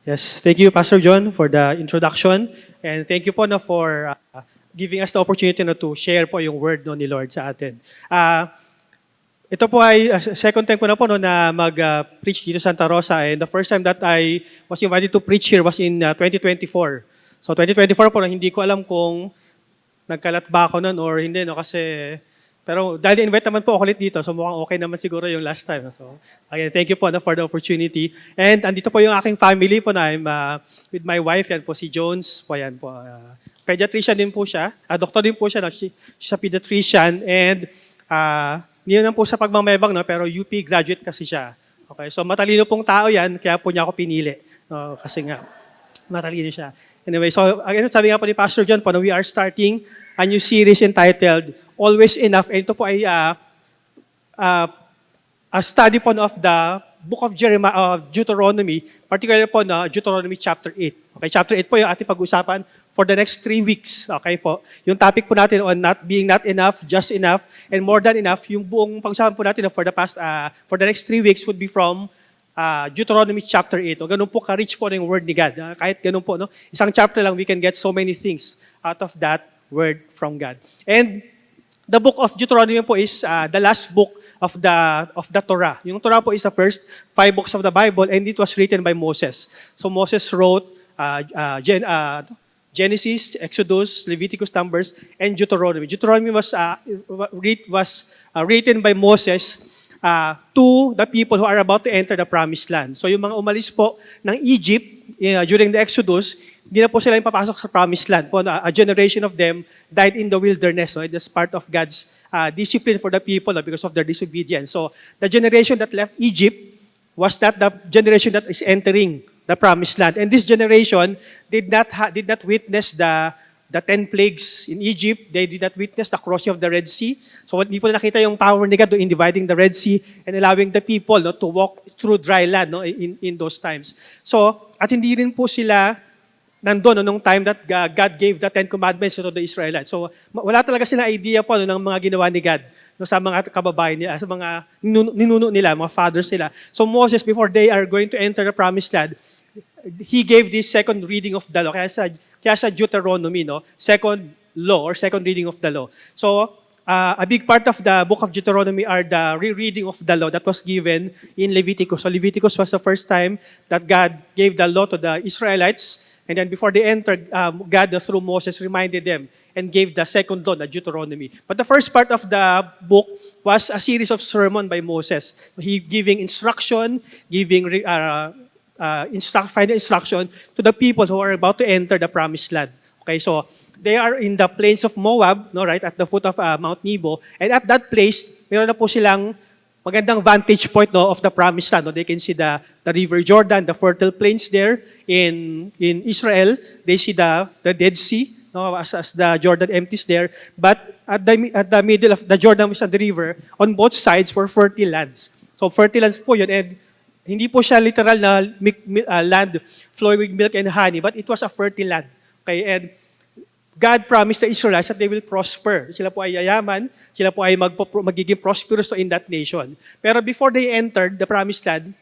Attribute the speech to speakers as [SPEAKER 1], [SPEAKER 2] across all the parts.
[SPEAKER 1] Yes, thank you, Pastor John, for the introduction. And thank you po na for giving us the opportunity na to share po yung word no, ni Lord sa atin. Ito po ay second time ko na po no, na mag-preach dito sa Santa Rosa. And the first time that I was invited to preach here was in 2024. So 2024 po, hindi ko alam kung nagkalat ba ako nun or hindi, no? Kasi, pero dahil invite naman po ako ulit dito, so mukhang okay naman siguro yung last time. So, again, thank you po no, for the opportunity. And andito po yung aking family po na I'm with my wife, yan po si Jones, po yan po. Pediatrician din po siya, doktor din po siya, no? She's a pediatrician, and hindi naman po sa pagmamayabang, no? Pero UP graduate kasi siya. Okay, so matalino pong tao yan, kaya po niya ako pinili. No? Kasi nga, matalino siya. Anyway, so again, sabi nga po ni Pastor John po, we are starting a new series entitled Always Enough. And ito po ay a study po of the book of Deuteronomy, particularly po na Deuteronomy chapter 8. Okay, chapter 8 po yung ating pag-usapan for the next 3 weeks. Okay po. Yung topic po natin on not being not enough, just enough, and more than enough, yung buong pag-usapan po natin for the next 3 weeks would be from Deuteronomy chapter 8. O ganun po ka-rich po ng word ni God. Kahit ganun po, no? Isang chapter lang, we can get so many things out of that word from God. And the book of Deuteronomy po is the last book of the Torah. Yung Torah po is the first 5 books of the Bible, and it was written by Moses. So Moses wrote Genesis, Exodus, Leviticus, Numbers, and Deuteronomy. Deuteronomy was written by Moses to the people who are about to enter the promised land. So yung mga umalis po ng Egypt during the Exodus, hindi na po sila yung papasok sa promised land. Po, a generation of them died in the wilderness. So it is part of God's discipline for the people because of their disobedience. So the generation that left Egypt was not the generation that is entering the promised land. And this generation did not witness the 10 plagues in Egypt. They did not witness the crossing of the Red Sea. So hindi po nakita yung power ni God in dividing the Red Sea and allowing the people to walk through dry land in those times. So, at hindi rin po sila nandun nung time that God gave the 10 Commandments to the Israelites. So, wala talaga silang idea po ng mga ginawa ni God sa mga kababayan nila, sa mga ninuno nila, mga fathers nila. So, Moses, before they are going to enter the promised land, he gave this second reading of the law. Kaya sa Deuteronomy, second law or second reading of the law. So, a big part of the book of Deuteronomy are the rereading of the law that was given in Leviticus. So, Leviticus was the first time that God gave the law to the Israelites. And then before they entered, God, through Moses, reminded them and gave the second law, the Deuteronomy. But the first part of the book was a series of sermon by Moses. He giving instruction, giving final instruction to the people who are about to enter the promised land. Okay, so they are in the plains of Moab, right, at the foot of Mount Nebo. And at that place, meron na po silang magandang vantage point of the promised land. They can see the river Jordan, the fertile plains there in Israel. They see the Dead Sea, as the Jordan empties there. But at the middle of the Jordan and the river, on both sides were fertile lands. So fertile lands po yun. And hindi po siya literal na land flowing with milk and honey, but it was a fertile land. Okay, and God promised the Israelites that they will prosper. Sila po ay yayaman, sila po ay magiging prosperous in that nation. Pero before they entered the promised land,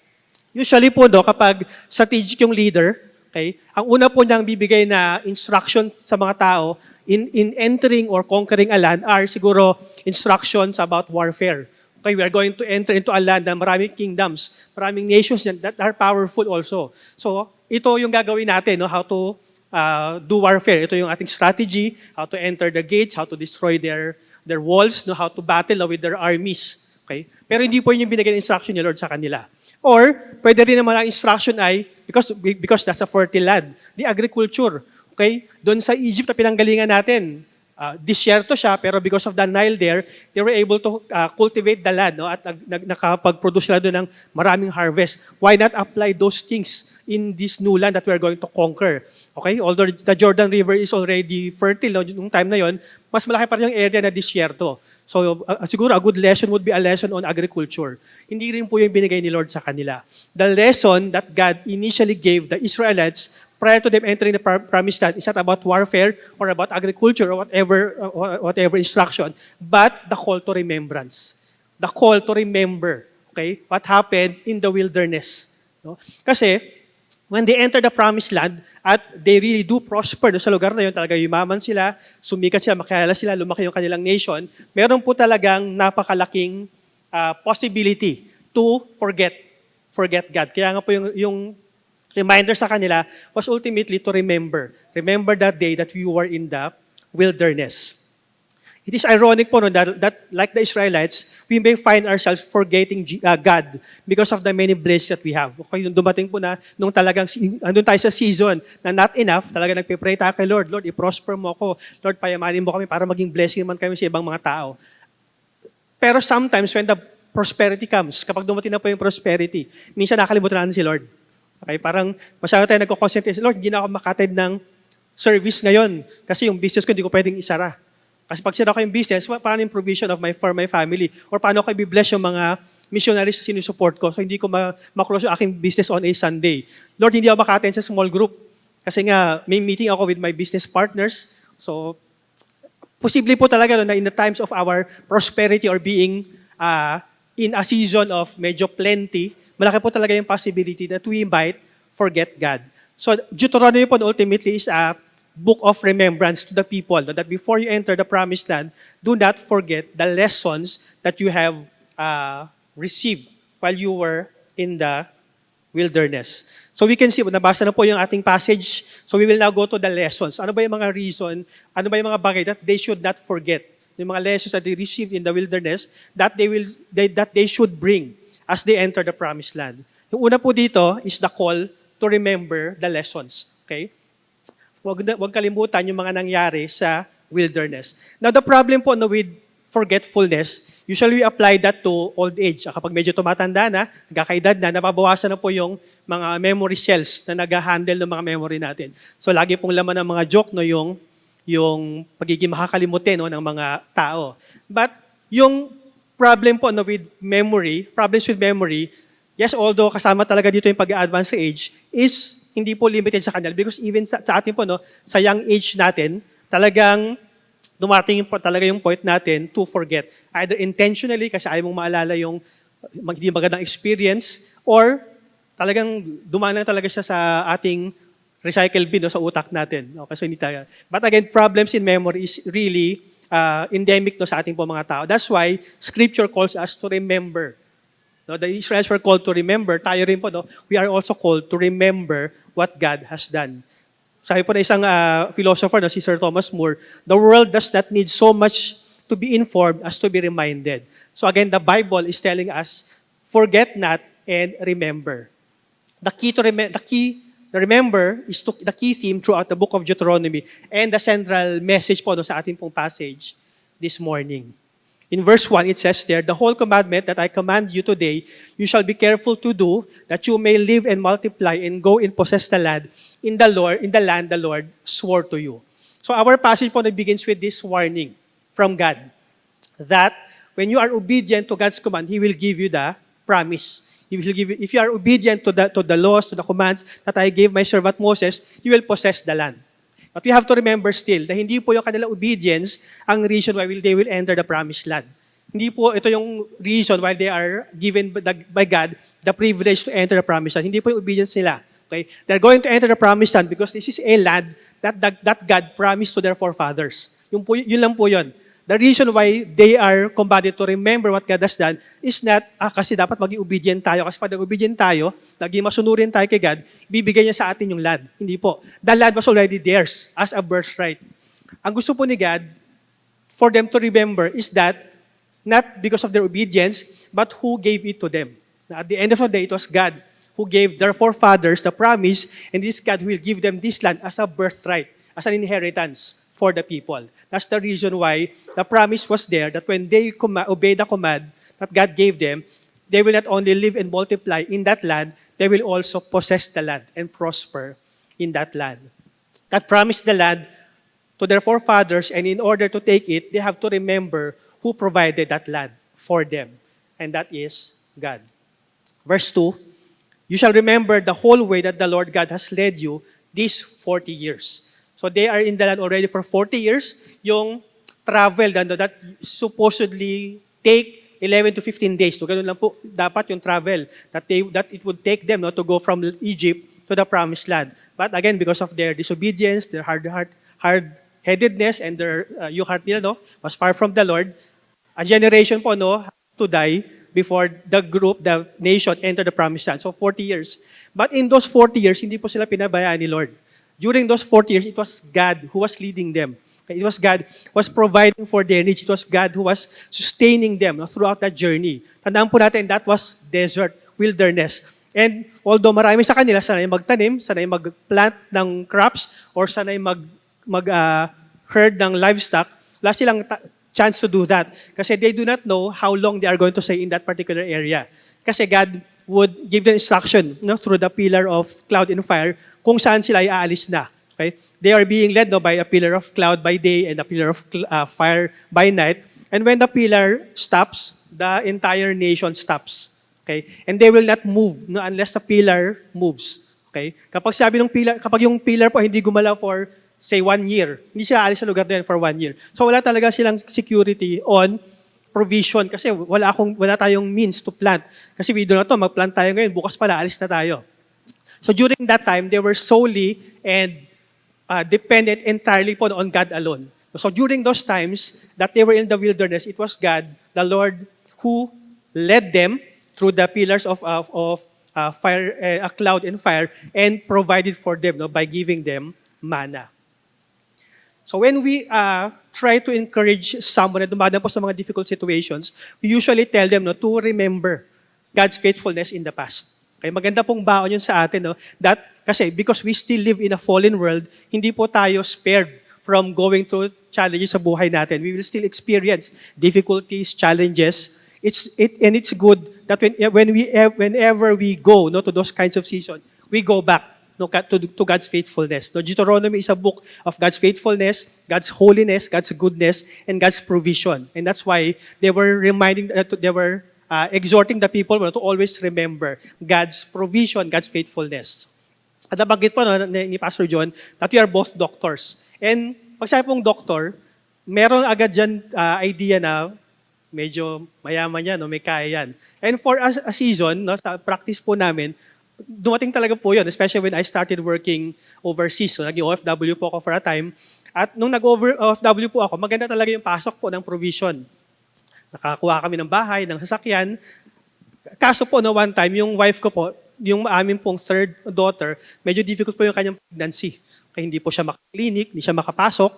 [SPEAKER 1] usually po kapag strategic yung leader, okay, ang una po niyang bibigay na instruction sa mga tao in entering or conquering a land are siguro instructions about warfare. Okay, we are going to enter into a land na maraming kingdoms, maraming nations that are powerful also. So, ito yung gagawin natin, how to do warfare. Ito yung ating strategy, how to enter the gates, how to destroy their walls, how to battle with their armies. Okay? Pero hindi po yun yung binigay ng instruction ni Lord sa kanila. Or, pwede rin naman ang instruction ay, because that's a fertile land, the agriculture. Okay? Doon sa Egypt na pinanggalingan natin, disyerto siya, pero because of the Nile there, they were able to cultivate the land, at nakapag-produce sila doon ng maraming harvest. Why not apply those things in this new land that we are going to conquer? Okay? Although the Jordan River is already fertile nung time na yon, mas malaki pa rin yung area na disyerto. So siguro a good lesson would be a lesson on agriculture. Hindi rin po yung binigay ni Lord sa kanila. The lesson that God initially gave the Israelites prior to them entering the promised land is not about warfare or about agriculture or whatever instruction, but the call to remembrance. The call to remember, okay, what happened in the wilderness. No? Kasi when they enter the promised land at they really do prosper doon sa lugar na yun, talaga yumaman sila, sumikat sila, makilala sila, lumaki yung kanilang nation, meron po talagang napakalaking possibility to forget God. Kaya nga po yung reminder sa kanila was ultimately to remember. Remember that day that we were in the wilderness. It is ironic po no, that like the Israelites, we may find ourselves forgetting God because of the many blessings that we have. Okay, yung dumating po na, nung talagang, andun tayo sa season na not enough, talaga nagpe-pray tayo kay Lord, Lord, i-prosper mo ako. Lord, payamanin mo kami para maging blessing naman kami sa ibang mga tao. Pero sometimes when the prosperity comes, kapag dumating na po yung prosperity, minsan nakalimutan natin si Lord. Okay, parang masyado tayo nagko-concentrate, Lord, hindi na ako makatid ng service ngayon kasi yung business ko hindi ko pwedeng isara. Kasi pag sira ko yung business, paano yung provision for my family? Or paano ko i-bless yung mga missionaries na sinusupport ko so hindi ko ma-close yung aking business on a Sunday? Lord, hindi ako maka-attend sa small group. Kasi nga, may meeting ako with my business partners. So, posible po talaga no, na in the times of our prosperity or being in a season of medyo plenty, malaki po talaga yung possibility that we might forget God. So, Deuteronomy po ultimately is a book of remembrance to the people that before you enter the promised land, do not forget the lessons that you have received while you were in the wilderness. So we can see, nabasa na po yung ating passage. So we will now go to the lessons. Ano ba yung mga reason, ano ba yung mga bagay that they should not forget? Yung mga lessons that they received in the wilderness that they should bring as they enter the promised land. Yung una po dito is the call to remember the lessons. Okay? Huwag kalimutan yung mga nangyari sa wilderness. Now, the problem po no, with forgetfulness, usually we apply that to old age. Kapag medyo tumatanda na, nagkakaedad na, nababawasan na po yung mga memory cells na nag-handle ng mga memory natin. So, lagi pong laman ng mga joke, no, yung pagiging makakalimutin no, ng mga tao. But, yung problem po no, problems with memory, yes, although kasama talaga dito yung pag-advance sa age, is hindi po limited sa kanila because even sa atin po, no, sa young age natin, talagang dumating po talaga yung point natin to forget. Either intentionally kasi ayaw mong maalala yung hindi magandang experience or talagang dumaan lang talaga siya sa ating recycle bin no, sa utak natin. No, kasi hindi tayo. But again, problems in memory is really endemic no, sa ating po mga tao. That's why Scripture calls us to remember. No, the Israelites were called to remember. Tayo rin po, no, we are also called to remember what God has done. Sabi po na isang philosopher, no, si Sir Thomas More, the world does not need so much to be informed as to be reminded. So again, the Bible is telling us, forget not and remember. The remember is the key theme throughout the book of Deuteronomy and the central message po no, sa ating pong passage this morning. In verse 1, it says there, the whole commandment that I command you today, you shall be careful to do, that you may live and multiply and go and possess the land in the land the Lord swore to you. So our passage po begins with this warning from God, that when you are obedient to God's command, He will give you the promise. He will give you, if you are obedient to the laws, to the commands that I gave my servant Moses, you will possess the land. But we have to remember still na hindi po yung kanilang obedience ang reason why they will enter the promised land. Hindi po ito yung reason why they are given by God the privilege to enter the promised land. Hindi po yung obedience nila. Okay? They're going to enter the promised land because this is a land that God promised to their forefathers. Yun lang po yun. The reason why they are commanded to remember what God has done is not, kasi dapat maging obedient tayo. Kasi pag obedient tayo, naging masunurin tayo kay God, bibigay niya sa atin yung land. Hindi po. The land was already theirs as a birthright. Ang gusto po ni God, for them to remember is that, not because of their obedience, but who gave it to them. Now, at the end of the day, it was God who gave their forefathers the promise, and this God will give them this land as a birthright, as an inheritance for the people. That's the reason why the promise was there that when they obey the command that God gave them, they will not only live and multiply in that land, they will also possess the land and prosper in that land. God promised the land to their forefathers, and in order to take it, they have to remember who provided that land for them, and that is God. Verse 2, you shall remember the whole way that the Lord God has led you these 40 years. So they are in the land already for 40 years. Yung travel that supposedly take 11 to 15 days. So ganun lang po dapat yung travel that it would take them to go from Egypt to the promised land. But again, because of their disobedience, their hard-headedness, and their yung heart nila, no, was far from the Lord, a generation po, no, had to die before the nation entered the promised land. So 40 years. But in those 40 years, hindi po sila pinabayaan ni Lord. During those 40 years, it was God who was leading them. It was God who was providing for their needs. It was God who was sustaining them, no, throughout that journey. Tandaan po natin, that was desert, wilderness. And although marami sa kanila, sanay magtanim, sanay mag-plant ng crops, or sanay herd ng livestock, wala silang chance to do that. Kasi they do not know how long they are going to stay in that particular area. Kasi God would give them instruction, no, through the pillar of cloud and fire kung saan sila ay aalis na. Okay? They are being led, no, by a pillar of cloud by day and a pillar of fire by night. And when the pillar stops, the entire nation stops. Okay? And they will not move, no, unless the pillar moves. Okay? Kapag yung pillar po hindi gumalaw for say 1 year, hindi sila aalis sa lugar na yan for 1 year. So wala talaga silang security on provision kasi wala tayong means to plant. Kasi we do not know, mag-plant tayo ngayon, bukas pala alis na tayo. So during that time, they were solely and dependent entirely on God alone. So during those times that they were in the wilderness, it was God, the Lord, who led them through the pillars of fire, a cloud and fire, and provided for them, no, by giving them manna. So when we try to encourage someone na dumadaan po sa mga difficult situations, we usually tell them, no, to remember God's faithfulness in the past. Okay, maganda pong baon yun sa atin, no, that kasi because we still live in a fallen world, hindi po tayo spared from going through challenges sa buhay natin. We will still experience difficulties, challenges. It's good that whenever we go, no, to those kinds of seasons, we go back, no, to God's faithfulness. No, Deuteronomy is a book of God's faithfulness, God's holiness, God's goodness, and God's provision. And that's why they were exhorting the people to always remember God's provision, God's faithfulness. At nabanggit po, no, ni Pastor John that we are both doctors. And pag sabi pong doctor, meron agad dyan idea na medyo mayaman yan, no, may kaya yan. And for a season, no, sa practice po namin, dumating talaga po yun, especially when I started working overseas. So naging OFW po ako for a time. At nung nag-OFW po ako, maganda talaga yung pasok po ng provision. Nakakuha kami ng bahay, ng sasakyan. Kaso po, no, one time, yung wife ko po, yung amin pong third daughter, medyo difficult po yung kanyang pregnancy. Kaya hindi po siya makaklinik, hindi siya makapasok.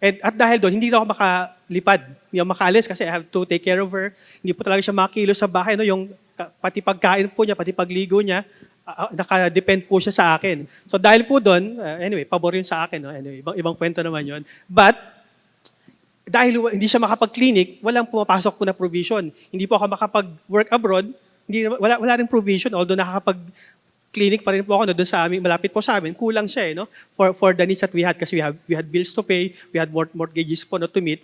[SPEAKER 1] At dahil doon, hindi na ako makalipad, hindi ako makaalis kasi I have to take care of her. Hindi po talaga siya makakilo sa bahay. No? Yung pati pagkain po niya, pati pagligo niya, nakadepend po siya sa akin. So dahil po doon, anyway, pabor yun sa akin. No? Anyway, ibang kwento naman yun. But, dahil hindi siya makapag-clinic, walang pumapasok po na provision. Hindi po ako makapag-work abroad, wala rin provision, although nakakapag-clinic pa rin po ako doon sa amin, malapit po sa amin, kulang siya, no? For the needs that we had, kasi we had bills to pay, we had mortgages po, no, to meet.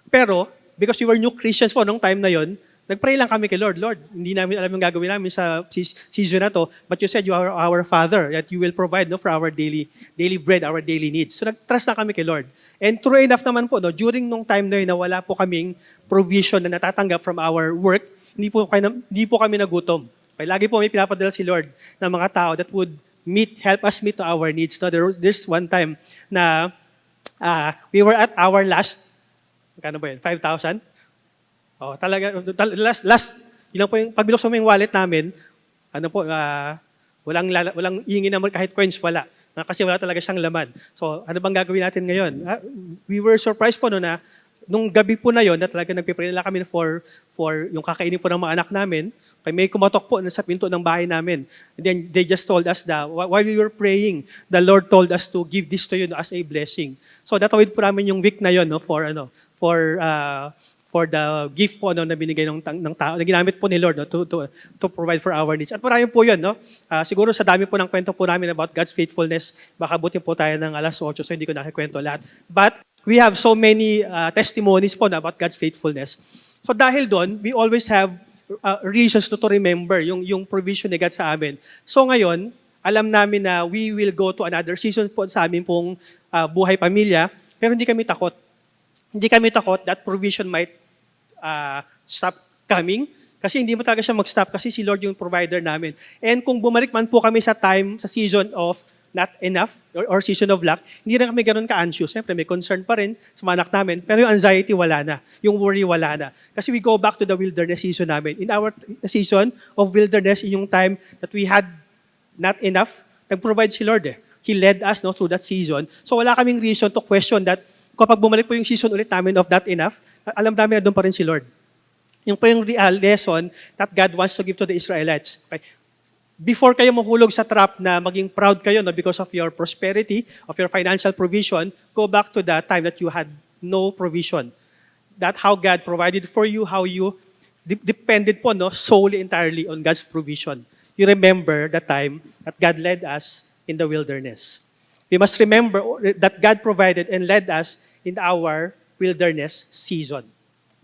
[SPEAKER 1] Pero, because we were new Christians po nung time na yon, nagpray lang kami kay Lord, hindi namin alam yung gagawin namin sa season na to, but you said you are our Father, that you will provide, no, for our daily bread, our daily needs. So nag-trust na kami kay Lord. And true enough naman po, no, during nung time na yun na wala po kaming provision na natatanggap from our work, hindi po kami nagutom. Okay, lagi po may pinapadala si Lord ng mga tao that would help us meet to our needs. No, there's one time na we were at our last, magkano ba yun? 5,000? Oh, talaga, last, yun lang po yung, pag binuksan mo yung wallet namin, ano po, walang ingin naman kahit coins, wala. Kasi wala talaga siyang laman. So, ano bang gagawin natin ngayon? We were surprised po no, na nung gabi po na yon na talaga nagpipray na kami for yung kakainin po ng mga anak namin, may kumatok po sa pinto ng bahay namin. And then they just told us that while we were praying, the Lord told us to give this to you as a blessing. So natawid po namin yung week na yon, no, for the gift po, no, na binigay ng tao, na ginamit po ni Lord, no, to provide for our needs. At marami po yun. No? Siguro sa dami po ng kwento po namin about God's faithfulness, baka buti po tayo ng 8:00, so hindi ko nakikwento lahat. But we have so many testimonies po na about God's faithfulness. So dahil doon, we always have reasons to remember yung provision ni God sa amin. So ngayon, alam namin na we will go to another season po sa amin pong buhay pamilya, pero hindi kami takot. Hindi kami takot that provision might stop coming Kasi hindi mo talaga siya mag-stop kasi si Lord yung provider namin. And kung bumalik man po kami sa time, sa season of not enough or season of lack, hindi na kami ganun ka-anxious. Siyempre, may concern pa rin sa mga anak namin, pero yung anxiety wala na. Yung worry wala na. Kasi we go back to the wilderness season namin. In our season of wilderness, in yung time that we had not enough, nag-provide si Lord eh. He led us through that season. So wala kaming reason to question that kapag bumalik po yung season ulit namin of not enough, alam namin na doon pa rin si Lord. Yung po yung real lesson that God wants to give to the Israelites. Okay? Before kayo mahulog sa trap na maging proud kayo because of your prosperity, of your financial provision, go back to the time that you had no provision. That how God provided for you, how you depended po solely entirely on God's provision. You remember the time that God led us in the wilderness. We must remember that God provided and led us in our wilderness season.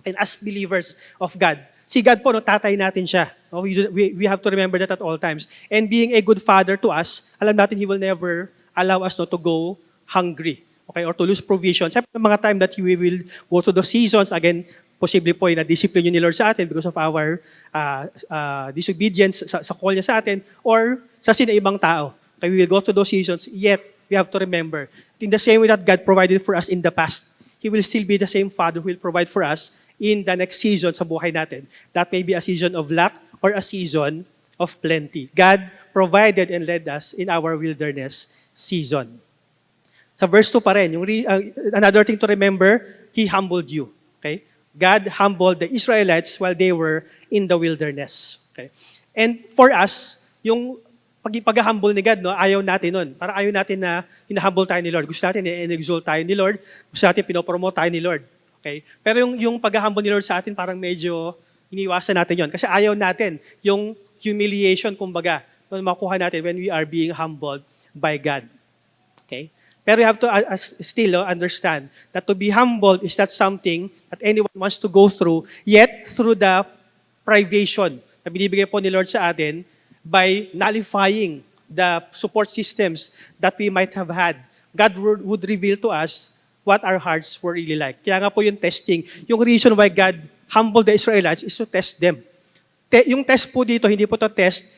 [SPEAKER 1] And as believers of God, si God po, tatay natin siya. We have to remember that at all times. And being a good father to us, alam natin He will never allow us to go hungry, okay, or to lose provision. Siyempre, mga time that we will go through those seasons, again, posible po na-discipline yun ni Lord sa atin because of our disobedience sa call niya sa atin or sa sin ng ibang tao. Okay, we will go through those seasons, yet we have to remember, in the same way that God provided for us in the past, He will still be the same Father who will provide for us in the next season sa buhay natin. That may be a season of lack or a season of plenty. God provided and led us in our wilderness season. Sa verse 2 pa rin, another thing to remember, He humbled you. Okay? God humbled the Israelites while they were in the wilderness. Okay? And for us, yung pag-humble ni God, ayaw natin nun. Parang ayaw natin na hinahumble tayo ni Lord. Gusto natin i-exalt tayo ni Lord. Gusto natin pinopromote tayo ni Lord. Okay? Pero yung pag-humble ni Lord sa atin, parang medyo iniwasan natin yon. Kasi ayaw natin yung humiliation, kumbaga, na makuha natin when we are being humbled by God. Okay? Pero you have to still understand that to be humbled is not something that anyone wants to go through, yet through the privation na binibigay po ni Lord sa atin, by nullifying the support systems that we might have had, God would reveal to us what our hearts were really like. Kaya nga po yung testing, yung reason why God humbled the Israelites is to test them. Yung test po dito, hindi po to test,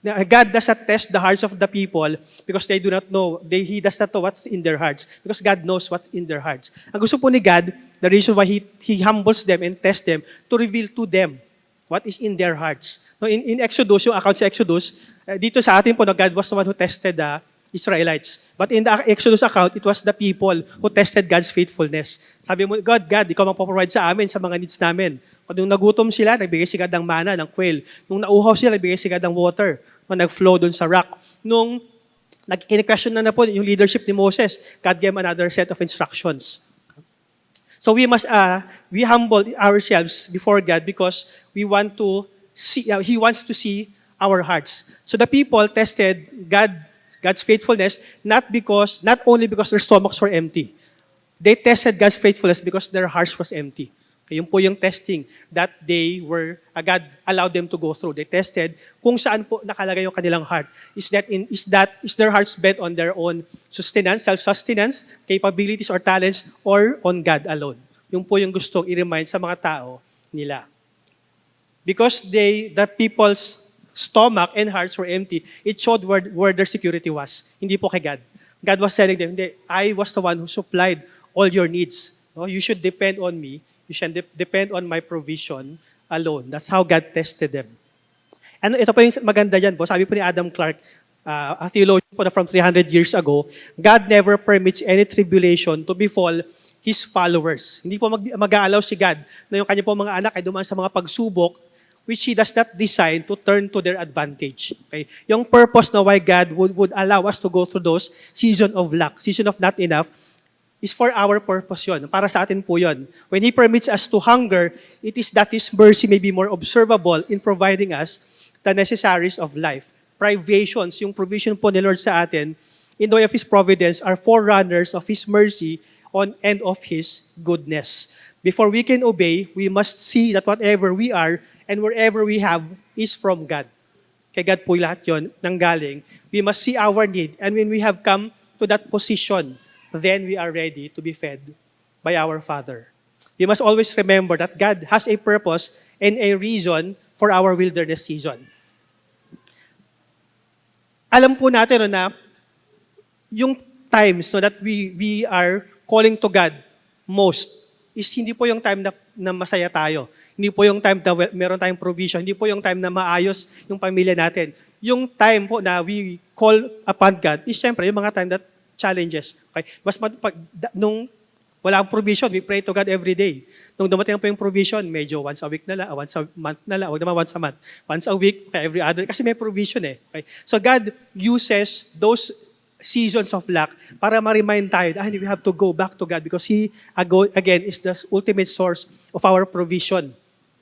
[SPEAKER 1] God does not test the hearts of the people because they do not know, He does not know what's in their hearts because God knows what's in their hearts. Ang gusto po ni God, the reason why He humbles them and tests them, to reveal to them what is in their hearts. No, in Exodus, yung account sa Exodus, dito sa atin po, God was the one who tested the Israelites. But in the Exodus account, it was the people who tested God's faithfulness. Sabi mo, God, ikaw magpo-provide sa amin, sa mga needs namin. Nung nagutom sila, nagbigay si God ng mana, ng quail. Nung nauhaw sila, nagbigay si God ng water. Nung nag-flow dun sa rock. Nung nag-question na po yung leadership ni Moses, God gave another set of instructions. So we humble ourselves before God because we want to see, He wants to see our hearts. So the people tested God's faithfulness not only because their stomachs were empty. They tested God's faithfulness because their hearts was empty. Okay, yun po yung testing that God allowed them to go through. They tested kung saan po nakalagay yung kanilang heart. Is their hearts bent on their own sustenance, self-sustenance, capabilities or talents, or on God alone? Yung po yung gustong i-remind sa mga tao nila. Because the people's stomach and hearts were empty, it showed where their security was. Hindi po kay God. God was telling them, I was the one who supplied all your needs. No? You should depend on me. You should depend on my provision alone. That's how God tested them. And ito po yung maganda dyan po. Sabi po ni Adam Clark, a theologian po na from 300 years ago, God never permits any tribulation to befall His followers. Hindi po mag-aalaw si God na yung kanya po mga anak ay dumaan sa mga pagsubok which He does not design to turn to their advantage. Okay? Yung purpose na why God would allow us to go through those season of lack, season of not enough, is for our purpose yun. Para sa atin po yun. When He permits us to hunger, it is that His mercy may be more observable in providing us the necessaries of life. Privations, yung provision po ni Lord sa atin, in the way of His providence, are forerunners of His mercy and of His goodness. Before we can obey, we must see that whatever we are and wherever we have is from God. Kay God po lahat yun nanggaling. We must see our need, and when we have come to that position, then we are ready to be fed by our Father. We must always remember that God has a purpose and a reason for our wilderness season. Alam po natin no, na yung times no, that we are calling to God most is hindi po yung time na masaya tayo. Hindi po yung time na meron tayong provision. Hindi po yung time na maayos yung pamilya natin. Yung time po na we call upon God is syempre yung mga time that challenges. Okay? Nung wala ang provision, we pray to God every day. Nung dumating po yung provision, medyo once a week na lang, once a month na lang, huwag naman once a month. Once a week, every other, kasi may provision eh. Okay? So God uses those seasons of lack para ma-remind tayo that we have to go back to God because He, again, is the ultimate source of our provision.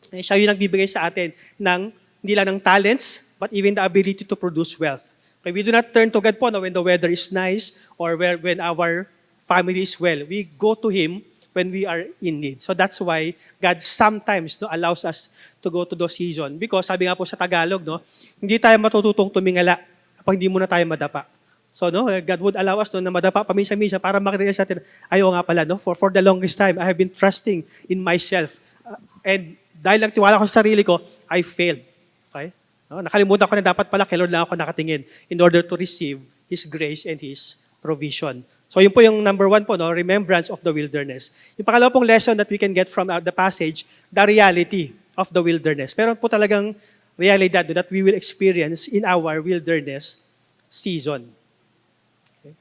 [SPEAKER 1] Eh, siya yung nagbibigay sa atin ng, hindi lang ng talents, but even the ability to produce wealth. Okay, we do not turn to God po when the weather is nice or when our family is well. We go to Him when we are in need. So that's why God sometimes allows us to go to those season. Because sabi nga po sa Tagalog, hindi tayo matututong tumingala kapag hindi muna tayo madapa. So God would allow us na madapa paminsan-minsan para makita sa atin, ayaw nga pala, for the longest time, I have been trusting in myself. And dahil lang tiwala ko sa sarili ko, I failed. Okay? Nakalimutan ko na dapat pala kay Lord lang ako nakatingin in order to receive His grace and His provision. So yun po yung number 1 po, remembrance of the wilderness. Yung pangalawa pong lesson that we can get from the passage, the reality of the wilderness. Meron po talagang realidad that we will experience in our wilderness season. Okay.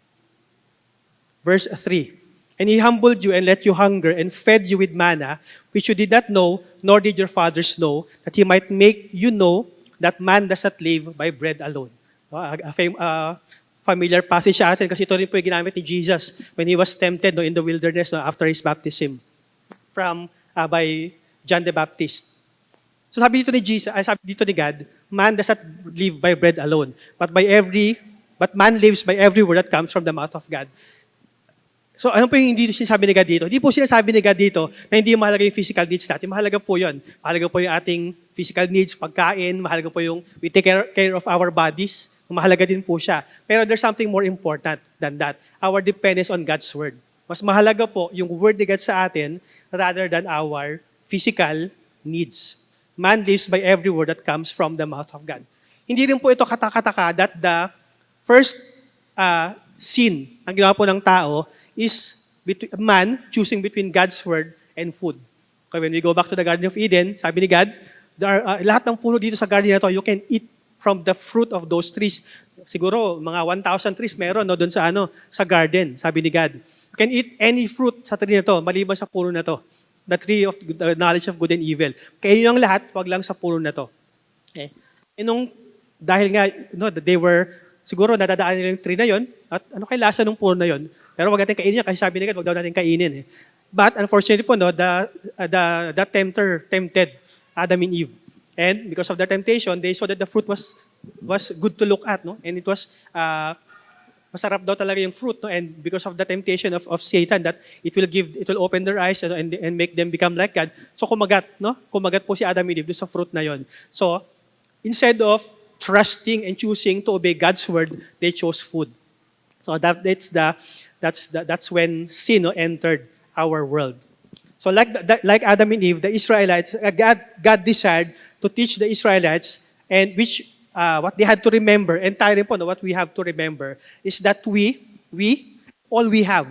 [SPEAKER 1] Verse 3, and He humbled you and let you hunger and fed you with manna, which you did not know, nor did your fathers know, that He might make you know that man does not live by bread alone. Familiar passage sa atin kasi ito rin po yung ginamit ni Jesus when He was tempted in the wilderness after His baptism by John the Baptist. So sabi dito ni Jesus, sabi dito ni God, man does not live by bread alone, but man lives by every word that comes from the mouth of God. So ano po yung hindi sinasabi ni God dito? Hindi po sinasabi ni God dito na hindi mahalaga yung physical needs natin. Mahalaga po yun. Mahalaga po yung ating physical needs, pagkain, mahalaga po yung we take care of our bodies. Mahalaga din po siya. Pero there's something more important than that. Our dependence on God's Word. Mas mahalaga po yung Word ni God sa atin rather than our physical needs. Man lives by every word that comes from the mouth of God. Hindi rin po ito katakataka that the first sin ang ginawa po ng tao is man choosing between God's Word and food. Okay, when we go back to the Garden of Eden, sabi ni God, lahat ng puno dito sa garden na to, you can eat from the fruit of those trees. Siguro, mga 1,000 trees meron doon sa garden, sabi ni God. You can eat any fruit sa tree na to, maliban sa puno na to. The tree of the knowledge of good and evil. Kayo yung lahat, wag lang sa puno na to. Okay? Dahil nga, they were, siguro nadadaan nila yung tree na yon, at ano kay lasa ng puno na yon? Pero wag natin kainin yan, kasi sabi ni God, wag daw natin kainin. But unfortunately po, the tempter tempted Adam and Eve. And because of their temptation, they saw that the fruit was good to look at, and it was masarap daw talaga yung fruit, and because of the temptation of Satan, that it will open their eyes and make them become like God. So kumagat po si Adam and Eve doon sa fruit na yon. So instead of trusting and choosing to obey God's word, they chose food. So that's when sin entered our world. So like Adam and Eve, the Israelites, God desired to teach the Israelites, and what they had to remember, and tayo rin po, what we have to remember, is that all we have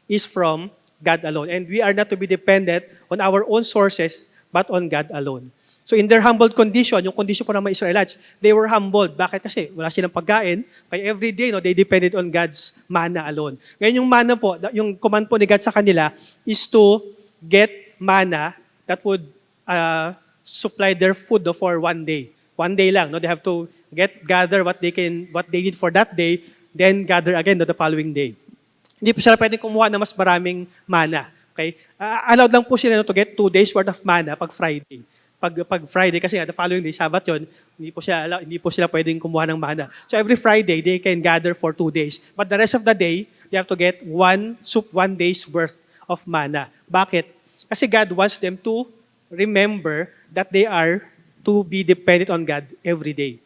[SPEAKER 1] is from God alone. And we are not to be dependent on our own sources, but on God alone. So in their humbled condition, yung condition po ng mga Israelites, they were humbled. Bakit? Kasi wala silang pagkain. Kaya every day, they depended on God's manna alone. Ngayon yung manna po, yung command po ni God sa kanila is to get manna that would supply their food for one day. One day lang. They have to gather what they need for that day, then gather again the following day. Hindi po sila pwedeng kumuha ng mas maraming manna. Okay? Allowed lang po sila to get 2 days worth of manna pag Friday. Pag Friday, kasi the following day, Sabbath yun, hindi po sila pwedeng kumuha ng manna. So every Friday, they can gather for 2 days. But the rest of the day, they have to get 1 day's worth of manna. Bakit? Kasi God wants them to remember that they are to be dependent on God every day.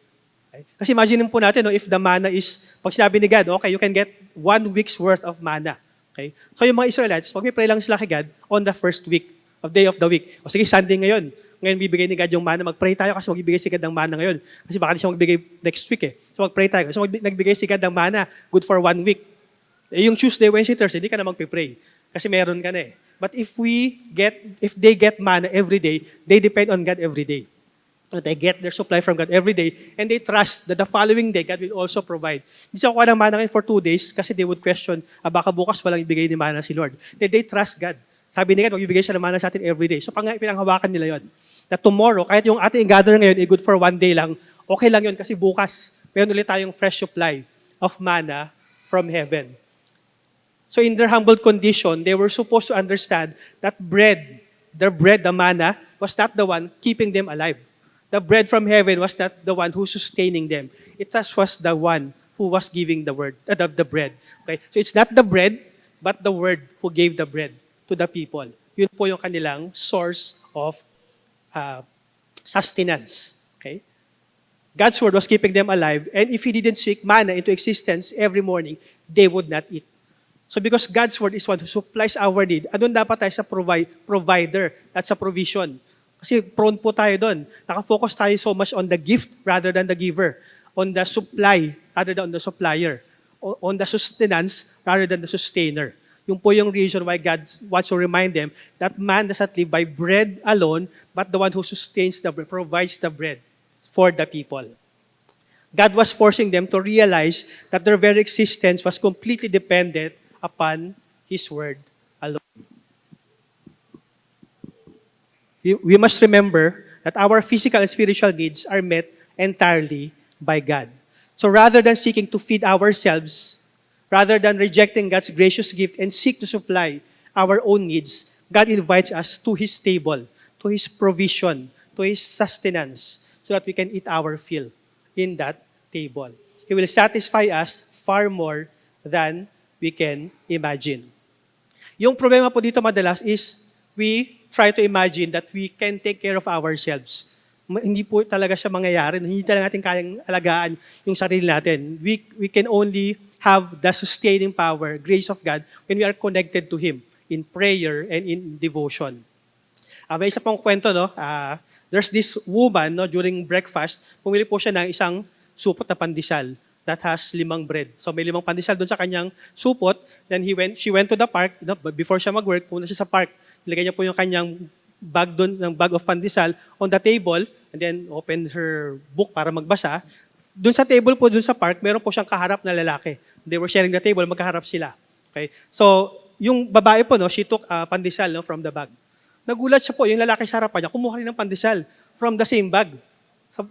[SPEAKER 1] Okay? Kasi imagine po natin, if the manna is, pag sinabi ni God, okay, you can get 1 week's worth of manna. Okay? So yung mga Israelites, pag may pray lang sila kay God on the first week. day of the week. O sige, Sunday ngayon. Ngayon bibigay ni God yung mana. Mag-pray tayo kasi magbibigay si God ng mana ngayon. Kasi baka di siya magbigay next week eh. So mag-pray tayo. So nagbigay si God ng mana, good for 1 week. Eh, yung Tuesday, Wednesday, Thursday, hindi ka na magpipray. Kasi meron ka na eh. But if they get mana every day, they depend on God every day. They get their supply from God every day, and they trust that the following day, God will also provide. Hindi sila kuha ng mana ngayon for 2 days kasi they would question, baka bukas walang ibigay ni mana si Lord. They trust God. Sabi ni God, magbibigay siya ng mana sa atin every day. So pinanghawakan nila yon. That tomorrow, kahit yung ating gather ngayon ay good for 1 day lang, okay lang yon kasi bukas, meron ulit tayong fresh supply of mana from heaven. So in their humble condition, they were supposed to understand that their bread, the manna, was not the one keeping them alive. The bread from heaven was not the one who's sustaining them. It was the one who was giving the bread. Okay? So it's not the bread, but the word who gave the bread to the people. Yun po yung kanilang source of sustenance. Okay? God's word was keeping them alive, and if He didn't speak manna into existence every morning, they would not eat. So because God's word is one who supplies our need, andun dapat tayo sa provider at sa provision. Kasi prone po tayo doon. Nakafocus tayo so much on the gift rather than the giver. On the supply rather than the supplier. On the sustenance rather than the sustainer. Yung po yung reason why God wants to remind them that man does not live by bread alone, but the one who sustains the bread, provides the bread for the people. God was forcing them to realize that their very existence was completely dependent upon His word alone. We must remember that our physical and spiritual needs are met entirely by God. So rather than seeking to feed ourselves, rather than rejecting God's gracious gift and seek to supply our own needs, God invites us to His table, to His provision, to His sustenance, so that we can eat our fill in that table. He will satisfy us far more than we can imagine. Yung problema po dito madalas is we try to imagine that we can take care of ourselves. Hindi po talaga siya mangyayari. Hindi talaga natin kayang alagaan yung sarili natin. We can only have the sustaining power, grace of God, when we are connected to Him in prayer and in devotion. May isa pong kwento, no? There's this woman, no, during breakfast, pumili po siya ng isang supot na pandesal that has 5 bread. So may 5 pandesal doon sa kanyang supot. Then she went to the park, no, before siya mag-work, pumunta siya sa park. Nilagay niya po yung kanyang bag doon, ng bag of pandesal on the table, and then opened her book para magbasa. Doon sa table po, doon sa park, meron po siyang kaharap na lalaki. They were sharing the table, magkaharap sila. Okay? So, yung babae po, no, she took pandesal, no, from the bag. Nagulat siya po, yung lalaki sa harapan niya, kumuha rin ng pandesal from the same bag. So,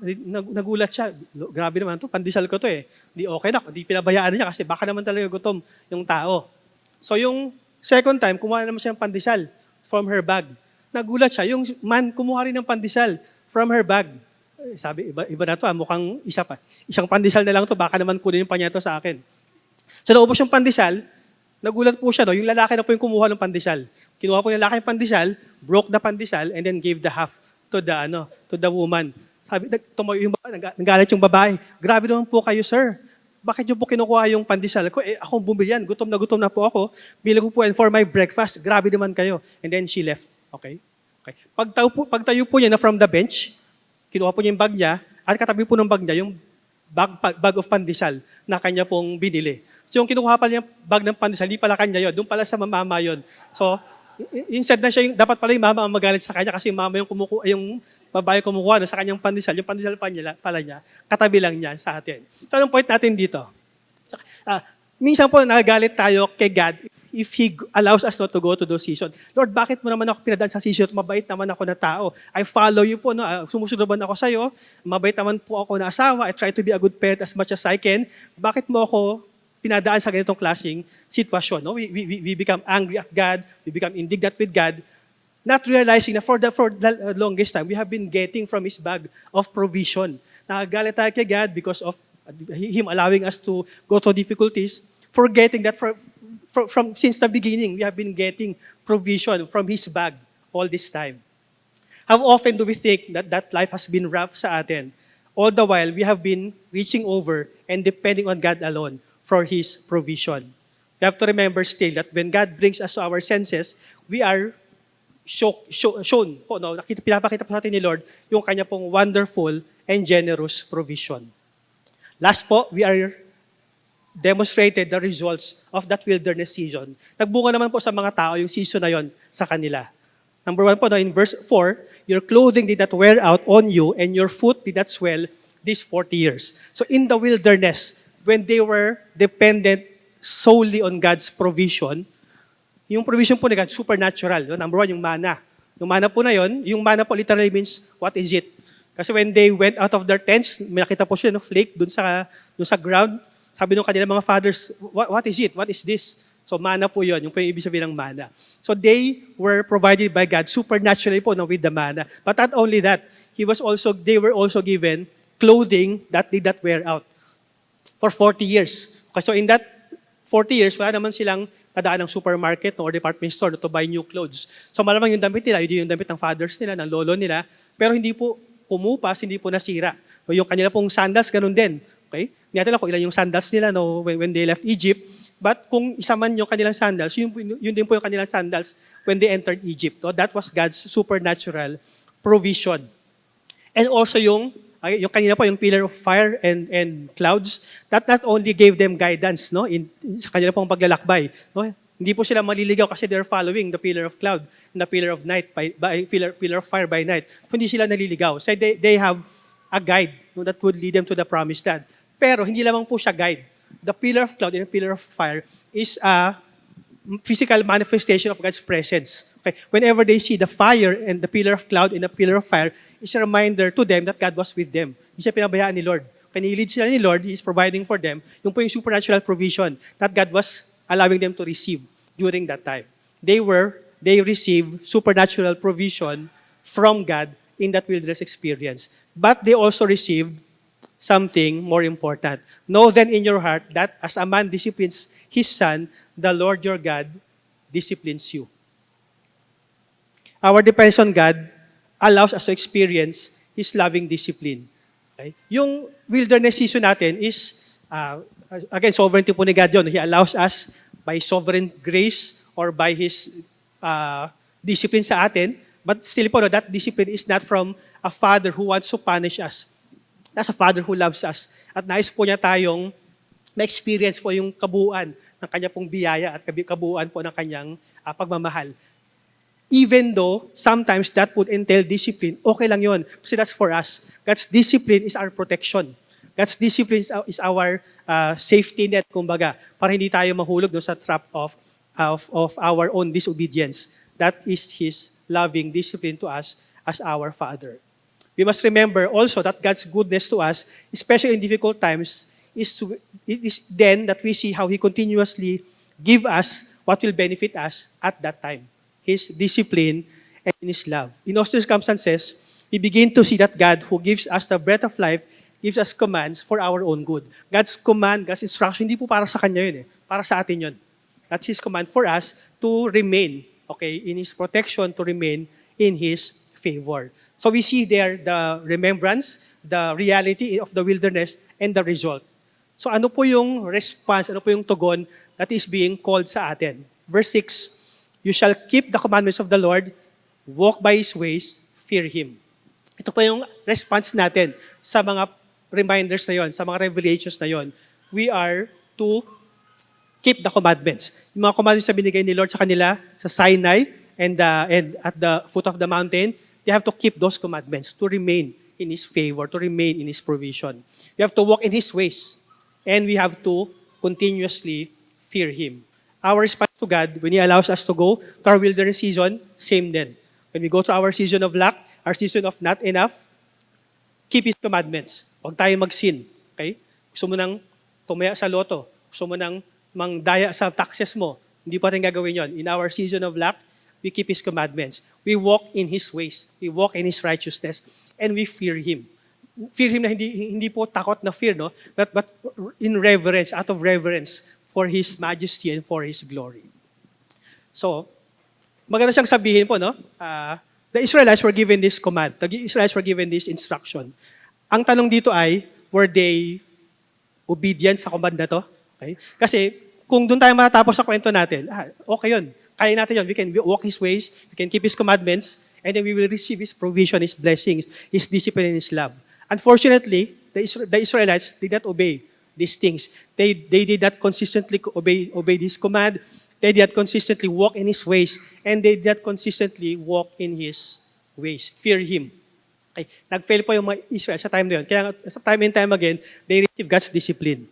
[SPEAKER 1] nagulat siya. Grabe naman to, pandesal ko to eh. Di okay na, di pinabayaan niya kasi baka naman talaga gutom yung tao. So, yung second time, kumuha naman siya ng pandesal from her bag. Nagulat siya, yung man kumuha rin ng pandesal from her bag. Sabi, iba na to, mukhang isang pandesal na lang to, baka naman kunin yung pa niya to sa akin. So naubos yung pandesal, nagulat po siya, no? Yung lalaki na po yung kumuha ng pandesal. Kinuha po yung lalaki yung pandesal, broke the pandesal, and then gave the half to the woman. Sabi, tumayo yung babae, nagalit yung babae. Grabe naman po kayo, sir. Bakit niyo po kinukuha yung pandesal ko? Akong bumili yan, gutom na po ako. Bili ko po yan for my breakfast. Grabe naman kayo. And then she left. Okay? Pagtayo po niya na from the bench, kinuha po niya yung bag niya, at katabi po ng bag niya, yung bag of pandesal na kanya pong binili. So yung kinuha pala niya bag ng pandesal, di pala kanya yun, doon pala sa mama yun. So, instead na siya, dapat pala yung mama ang magalit sa kanya kasi yung mama yung babae kumukuha na sa kanyang pandesal, yung pandesal pala niya, katabi lang niya sa atin. So anong point natin dito? Minsan po nagagalit tayo kay God if He allows us not to go to those seasons. Lord, bakit mo naman ako pinadaan sa season? Mabait naman ako na tao. I follow you po. No? Sumusunod naman ako sa'yo. Mabait naman po ako na asawa. I try to be a good parent as much as I can. Bakit mo ako pinadaan sa ganitong klaseng sitwasyon? No? We become angry at God. We become indignant with God. Not realizing na for the longest time, we have been getting from His bag of provision. Nakagalit tayo kay God because of Him allowing us to go through difficulties, forgetting that since the beginning, we have been getting provision from His bag all this time. How often do we think that life has been rough sa atin? All the while, we have been reaching over and depending on God alone for His provision. We have to remember still that when God brings us to our senses, we are shown po, no? Pinapakita po sa atin ni Lord yung kanya pong wonderful and generous provision. Last po, we are demonstrated the results of that wilderness season. Nagbunga naman po sa mga tao yung season na yon sa kanila. Number 1 po, no, in verse 4, your clothing did not wear out on you and your foot did not swell these 40 years. So in the wilderness, when they were dependent solely on God's provision, yung provision po ni God, supernatural. No? Number 1, yung mana. Yung mana po na yon, yung mana po literally means, what is it? Kasi when they went out of their tents, may nakita po sila ng flake dun sa ground. Sabi nung kanilang mga fathers, what is it? What is this? So mana po yun, yung po yung ibig sabihin ng mana. So they were provided by God supernaturally po with the mana. But not only that, they were also given clothing that did not wear out for 40 years. Okay, so in that 40 years, wala naman silang tadaan ng supermarket or department store to buy new clothes. So malamang yung damit nila, yun yung damit ng fathers nila, ng lolo nila, pero hindi po pumupas, hindi po nasira. O yung kanila pong sandals, ganun din. Okay? Hindi natin alam kung ilan yung sandals nila when they left Egypt. But kung isa man yung kanilang sandals, yun din po yung kanilang sandals when they entered Egypt. So that was God's supernatural provision. And also yung kanina po, yung pillar of fire and clouds, that not only gave them guidance sa kanila pong paglalakbay. No? Hindi po sila maliligaw kasi they're following the pillar of cloud and the pillar of night pillar of fire by night. Hindi sila naliligaw. So they have a guide that would lead them to the promised land. Pero hindi lamang po siya guide. The pillar of cloud and the pillar of fire is a physical manifestation of God's presence. Okay? Whenever they see the fire and the pillar of cloud and the pillar of fire, it's a reminder to them that God was with them. Hindi siya pinabayaan ni Lord. Kanilid sila ni Lord, He is providing for them yung po yung supernatural provision that God was allowing them to receive during that time. They received supernatural provision from God in that wilderness experience. But they also received something more important. Know then in your heart that as a man disciplines his son, the Lord your God disciplines you. Our dependence on God allows us to experience His loving discipline. Okay? Yung wilderness season natin is, again, sovereignty po ni God yun. He allows us by sovereign grace or by His discipline sa atin. But still po, that discipline is not from a father who wants to punish us. That's a Father who loves us. At nais po niya tayong ma-experience po yung kabuuan ng kanya pong biyaya at kabuuan po ng kanyang pagmamahal. Even though sometimes that would entail discipline, okay lang yun. Kasi that's for us. God's discipline is our protection. God's discipline is our safety net, kumbaga, para hindi tayo mahulog sa trap of our own disobedience. That is His loving discipline to us as our Father. We must remember also that God's goodness to us, especially in difficult times, it is then that we see how He continuously give us what will benefit us at that time. His discipline and His love. In those circumstances, we begin to see that God who gives us the breath of life, gives us commands for our own good. God's command, God's instruction, hindi po para sa Kanya yun para sa atin yun. That's His command for us to remain, in His protection, to remain in His favor. So we see there the remembrance, the reality of the wilderness, and the result. So ano po yung response, ano po yung tugon that is being called sa atin? Verse 6, you shall keep the commandments of the Lord, walk by His ways, fear Him. Ito po yung response natin sa mga reminders na yon, sa mga revelations na yon. We are to keep the commandments. Yung mga commandments na binigay ni Lord sa kanila sa Sinai and at the foot of the mountain, they have to keep those commandments to remain in His favor, to remain in His provision. We have to walk in His ways, and we have to continuously fear Him. Our response to God, when He allows us to go to our wilderness season, same then. When we go to our season of lack, our season of not enough, keep His commandments. Huwag tayo mag-sin. Okay? Gusto mo nang tumaya sa loto, gusto mo nang mangdaya sa taxes mo, hindi pa rin gagawin yon. In our season of lack, we keep His commandments. We walk in His ways. We walk in His righteousness. And we fear Him. Fear Him na hindi po takot na fear, no? But in reverence, out of reverence for His majesty and for His glory. So, maganda siyang sabihin po, no? The Israelites were given this command. The Israelites were given this instruction. Ang tanong dito ay, were they obedient sa command na to? Okay? Kasi, kung doon tayo matatapos sa kwento natin, okay yun. Kaya natin yun. We can walk His ways, we can keep His commandments, and then we will receive His provision, His blessings, His discipline, and His love. Unfortunately, the Israelites did not obey these things. They did not consistently obey this command. They did not consistently walk in His ways, and they did not consistently walk in His ways. Fear Him. Okay. Nag-fail po yung mga Israel sa time na yun. Kaya sa time and time again, they receive God's discipline.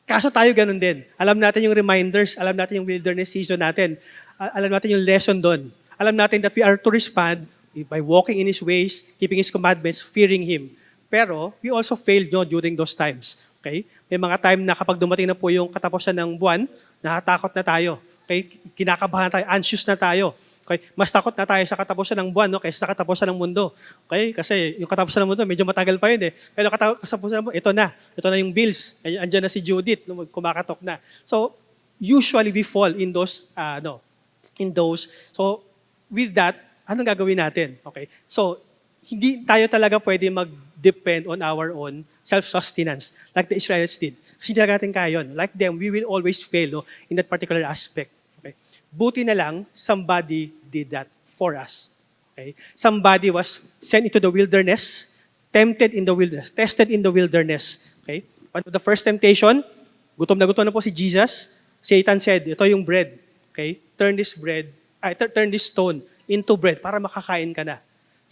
[SPEAKER 1] Kaso tayo ganun din. Alam natin yung reminders, alam natin yung wilderness season natin, alam natin yung lesson doon. Alam natin that we are to respond by walking in His ways, keeping His commandments, fearing Him. Pero we also failed during those times. Okay? May mga time na kapag dumating na po yung katapusan ng buwan, nakatakot na tayo. Okay? Kinakabahan tayo, anxious na tayo. Okay? Mas takot na tayo sa katapusan ng buwan kaysa sa katapusan ng mundo. Okay? Kasi yung katapusan ng mundo, medyo matagal pa yun eh. Pero katapusan ng mundo, ito na yung bills. Andiyan na si Judith, kumakatok na. So, usually we fall in those. So, with that, anong gagawin natin? Okay? So, hindi tayo talaga pwede mag-depend on our own self-sustenance like the Israelites did. Kasi hindi talaga natin kaya yun. Like them, we will always fail in that particular aspect. Okay? Buti na lang, somebody did that for us. Okay? Somebody was sent into the wilderness, tempted in the wilderness, tested in the wilderness. Okay? One of the first temptation, gutom na po si Jesus. Satan said, ito yung bread. Okay? Turn this stone into bread para makakain ka na.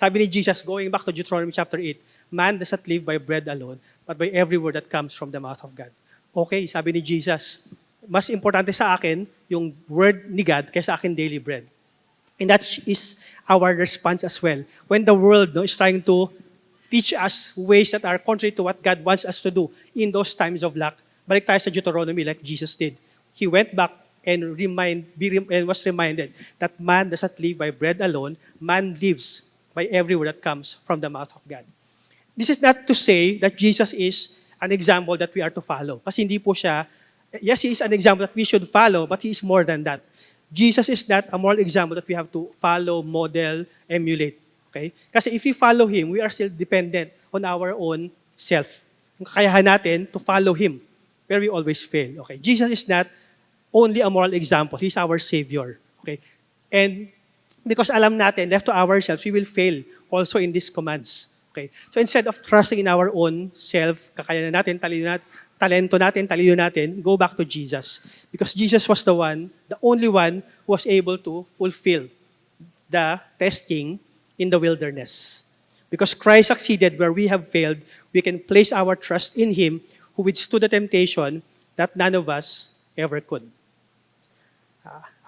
[SPEAKER 1] Sabi ni Jesus, going back to Deuteronomy chapter 8, man does not live by bread alone, but by every word that comes from the mouth of God. Okay, sabi ni Jesus, mas importante sa akin yung word ni God kaysa akin daily bread. And that is our response as well. When the world is trying to teach us ways that are contrary to what God wants us to do in those times of lack, balik tayo sa Deuteronomy like Jesus did. He went back and was reminded that man does not live by bread alone, man lives by every word that comes from the mouth of God. This is not to say that Jesus is an example that we are to follow. Kasi hindi po siya, yes, He is an example that we should follow, but He is more than that. Jesus is not a moral example that we have to follow, model, emulate. Okay? Kasi if we follow Him, we are still dependent on our own self. Ang kakayahan natin to follow Him, where we always fail. Okay? Jesus is not only a moral example. He's our Savior. Okay? And because alam natin, left to ourselves, we will fail also in these commands. Okay? So instead of trusting in our own self, kakayanan natin, talento natin, talino natin, go back to Jesus. Because Jesus was the only one who was able to fulfill the testing in the wilderness. Because Christ succeeded where we have failed, we can place our trust in Him who withstood the temptation that none of us ever could.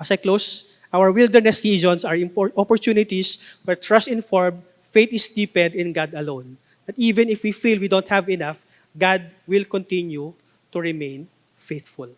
[SPEAKER 1] As I close, our wilderness seasons are opportunities where trust informed, faith is deepened in God alone. That even if we feel we don't have enough, God will continue to remain faithful.